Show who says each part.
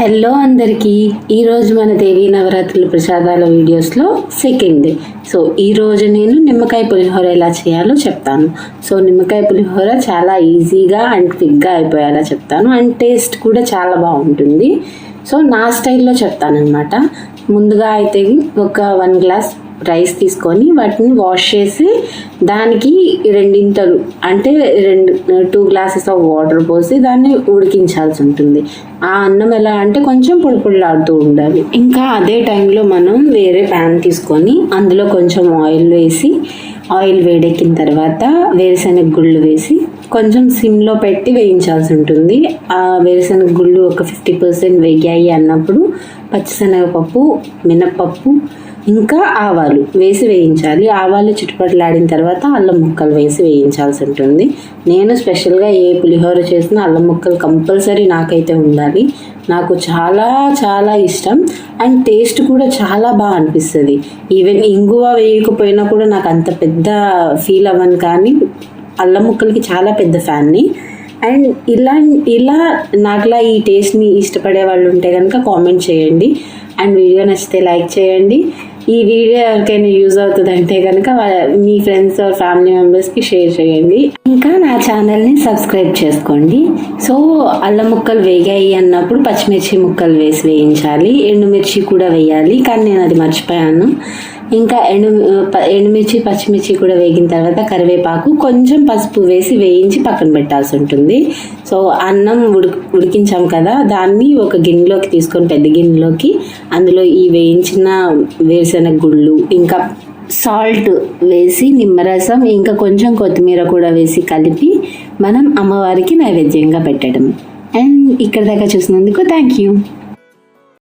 Speaker 1: Hello అందరికీ, ఈరోజు మన దేవీ నవరాత్రుల ప్రసాదాల వీడియోస్లో సెకండ్ డే. సో ఈరోజు నేను నిమ్మకాయ పులిహోర ఎలా చేయాలో చెప్తాను. సో నిమ్మకాయ పులిహోర చాలా ఈజీగా అండ్ క్విక్గా అయిపోయేలా చెప్తాను, అండ్ టేస్ట్ కూడా చాలా బాగుంటుంది. సో నా స్టైల్లో చెప్తానమాట. ముందుగా అయితే ఒక 1 గ్లాస్ రైస్ తీసుకొని వాటిని వాష్ చేసి దానికి రెండింతలు అంటే 2 గ్లాసెస్ ఆఫ్ వాటర్ పోసి దాన్ని ఉడికించాల్సి ఉంటుంది. ఆ అన్నం ఎలా అంటే కొంచెం పొడిపొడిలాడుతూ ఉండాలి. ఇంకా అదే టైంలో మనం వేరే ప్యాన్ తీసుకొని అందులో కొంచెం ఆయిల్ వేసి, ఆయిల్ వేడెక్కిన తర్వాత వేరుశనగ గుళ్ళు వేసి కొంచెం సిమ్లో పెట్టి వేయించాల్సి ఉంటుంది. ఆ వేరుశనగ గుళ్ళు ఒక 50% వేగాయి అన్నప్పుడు పచ్చిశనగపప్పు, మినప్పప్పు, ఇంకా ఆవాలు వేసి వేయించాలి. ఆవాలు చిటుపట్లాడిన తర్వాత అల్లం ముక్కలు వేసి వేయించాల్సి ఉంటుంది. నేను స్పెషల్గా ఏ పులిహోర చేసినా అల్లం ముక్కలు కంపల్సరీ నాకైతే ఉండాలి. నాకు చాలా చాలా ఇష్టం, అండ్ టేస్ట్ కూడా చాలా బాగా అనిపిస్తుంది. ఈవెన్ ఇంగువ వేయకపోయినా కూడా నాకు అంత పెద్ద ఫీల్ అవ్వను, కానీ అల్లం ముక్కలకి చాలా పెద్ద ఫ్యాన్ని. అండ్ ఇలా నాకులా ఈ టేస్ట్ని ఇష్టపడే వాళ్ళు ఉంటే కనుక కామెంట్ చేయండి, అండ్ వీడియో నచ్చితే లైక్ చేయండి. ఈ వీడియో ఎవరికైనా యూజ్ అవుతుంది అంటే కనుక మీ ఫ్రెండ్స్ ఆర్ ఫ్యామిలీ మెంబర్స్కి షేర్ చేయండి. ఇంకా నా ఛానల్ని సబ్స్క్రైబ్ చేసుకోండి. సో అల్లం ముక్కలు వేగాయి అన్నప్పుడు పచ్చిమిర్చి ముక్కలు వేసి వేయించాలి. ఎండుమిర్చి కూడా వేయాలి, కానీ నేను అది మర్చిపోయాను. ఇంకా ఎండుమిర్చి పచ్చిమిర్చి కూడా వేగిన తర్వాత కరివేపాకు, కొంచెం పసుపు వేసి వేయించి పక్కన పెట్టాల్సి ఉంటుంది. సో అన్నం ఉడికించాం కదా, దాన్ని ఒక గిన్నెలోకి తీసుకొని, పెద్ద గిన్నెలోకి, అందులో ఈ వేయించిన వేరుశనగ గుళ్ళు, ఇంకా సాల్ట్ వేసి, నిమ్మరసం, ఇంకా కొంచెం కొత్తిమీర కూడా వేసి కలిపి మనం అమ్మవారికి నైవేద్యంగా పెట్టడం. అండ్ ఇక్కడ దాకా చూసినందుకు థ్యాంక్ యూ.